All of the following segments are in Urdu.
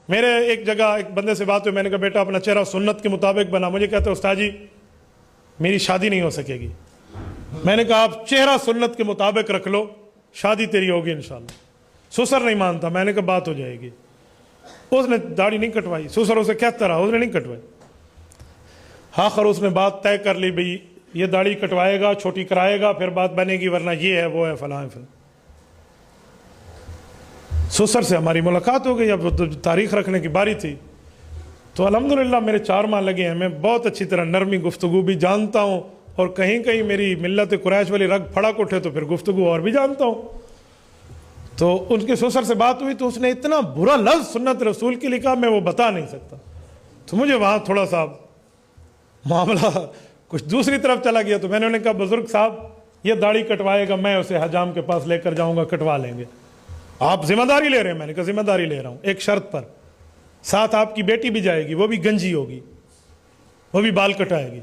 میرے ایک جگہ ایک بندے سے بات ہوئی, میں نے کہا بیٹا اپنا چہرہ سنت کے مطابق بنا. مجھے کہتے استاد جی میری شادی نہیں ہو سکے گی. میں نے کہا آپ چہرہ سنت کے مطابق رکھ لو, شادی تیری ہوگی انشاءاللہ. سسر نہیں مانتا. میں نے کہا بات ہو جائے گی. اس نے داڑھی نہیں کٹوائی, سسر اسے کہتا رہا, اس نے نہیں کٹوائی. آخر اس نے بات طے کر لی, بھئی یہ داڑھی کٹوائے گا, چھوٹی کرائے گا, پھر بات بنے گی, ورنہ یہ ہے وہ ہے فلاں ہے فلاں. سسر سے ہماری ملاقات ہو گئی. اب تاریخ رکھنے کی باری تھی تو الحمدللہ میرے 4 ماہ لگے ہیں. میں بہت اچھی طرح نرمی گفتگو بھی جانتا ہوں, اور کہیں کہیں میری ملت قریش والی رگ پھڑک اٹھے تو پھر گفتگو اور بھی جانتا ہوں. تو ان کے سسر سے بات ہوئی تو اس نے اتنا برا لفظ سنت رسول کی لکھا, میں وہ بتا نہیں سکتا. تو مجھے وہاں تھوڑا سا معاملہ کچھ دوسری طرف چلا گیا. تو میں نے انہیں کہا بزرگ صاحب یہ داڑھی کٹوائے گا, میں اسے حجام کے پاس لے کر جاؤں گا, کٹوا لیں گے. آپ ذمہ داری لے رہے ہیں؟ میں نے کہا ذمہ داری لے رہا ہوں, ایک شرط پر. ساتھ آپ کی بیٹی بھی جائے گی, وہ بھی گنجی ہوگی, وہ بھی بال کٹائے گی.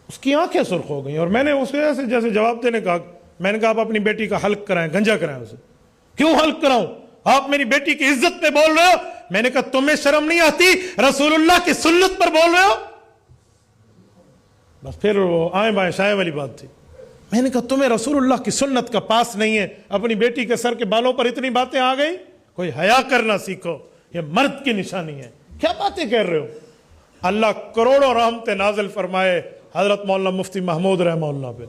اس کی آنکھیں سرخ ہو گئیں, اور میں نے اسے ایسے جیسے جواب دینے کہا, میں نے کہا آپ اپنی بیٹی کا حلق کرائیں, گنجا کرائیں اسے. کیوں حلق کراؤں؟ آپ میری بیٹی کی عزت پہ بول رہے ہو. میں نے کہا تمہیں شرم نہیں آتی؟ رسول اللہ کی سنت پر بول رہے ہو. بس پھر وہ آئیں بائیں شائیں والی بات تھی. میں نے کہا تمہیں رسول اللہ کی سنت کا پاس نہیں ہے, اپنی بیٹی کے سر کے بالوں پر اتنی باتیں آ گئی. کوئی حیا کرنا سیکھو, یہ مرد کی نشانی ہے. کیا باتیں کہہ رہے ہو؟ اللہ کروڑوں رحمتیں نازل فرمائے حضرت مولانا مفتی محمود رحمہ اللہ پہ.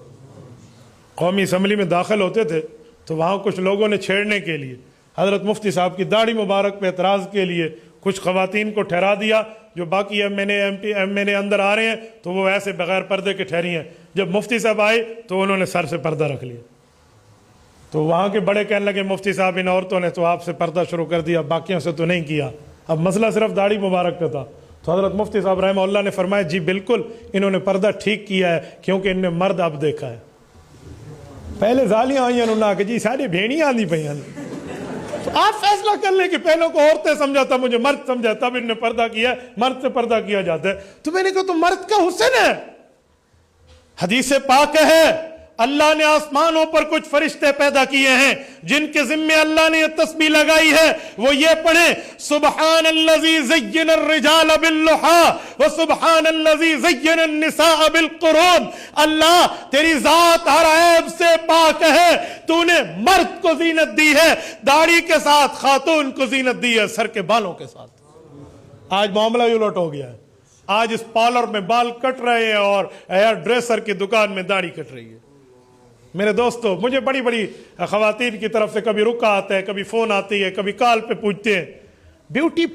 قومی اسمبلی میں داخل ہوتے تھے تو وہاں کچھ لوگوں نے چھیڑنے کے لیے حضرت مفتی صاحب کی داڑھی مبارک پہ اعتراض کے لیے کچھ خواتین کو ٹھہرا دیا. جو باقی ایم این اے اندر آ رہے ہیں تو وہ ایسے بغیر پردے کے ٹھہری ہیں. جب مفتی صاحب آئے تو انہوں نے سر سے پردہ رکھ لیا. تو وہاں کے بڑے کہنے لگے مفتی صاحب ان عورتوں نے تو آپ سے پردہ شروع کر دیا, باقیوں سے تو نہیں کیا. اب مسئلہ صرف داڑھی مبارک پہ تھا. تو حضرت مفتی صاحب رحمہ اللہ نے فرمایا جی بالکل انہوں نے پردہ ٹھیک کیا ہے, کیونکہ ان نے مرد اب دیکھا ہے. پہلے زالیاں آئیں انہوں نے آ کے جی سارے بھیڑیاں آندی پہ. تو آپ فیصلہ کر لیں کہ پہلوں کو عورتیں سمجھا تھا, مجھے مرد سمجھا, تب ان نے پردہ کیا ہے, مرد سے پردہ کیا جاتا ہے. تو میں نے کہا تو مرد کا حسن ہے. حدیث پاک ہے اللہ نے آسمانوں پر کچھ فرشتے پیدا کیے ہیں جن کے ذمے اللہ نے یہ تسبیح لگائی ہے, وہ یہ پڑھیں سبحان الذی زین الرجال باللحى وسبحان الذی زین النساء بالقرون. اللہ تیری ذات ہر عیب سے پاک ہے, تو نے مرد کو زینت دی ہے, داڑھی کے ساتھ خاتون کو زینت دی ہے سر کے بالوں کے ساتھ. آج معاملہ ہی الٹ ہو گیا ہے. آج اس پارلر میں بال کٹ رہے ہیں اور ہیئر ڈریسر کی دکان میں داڑھی کٹ رہی ہے. میرے دوستو مجھے بڑی بڑی خواتین کی طرف سے کبھی رکا آتا ہے, کبھی فون آتی ہے, کبھی کال پہ پوچھتے ہیں بیوٹی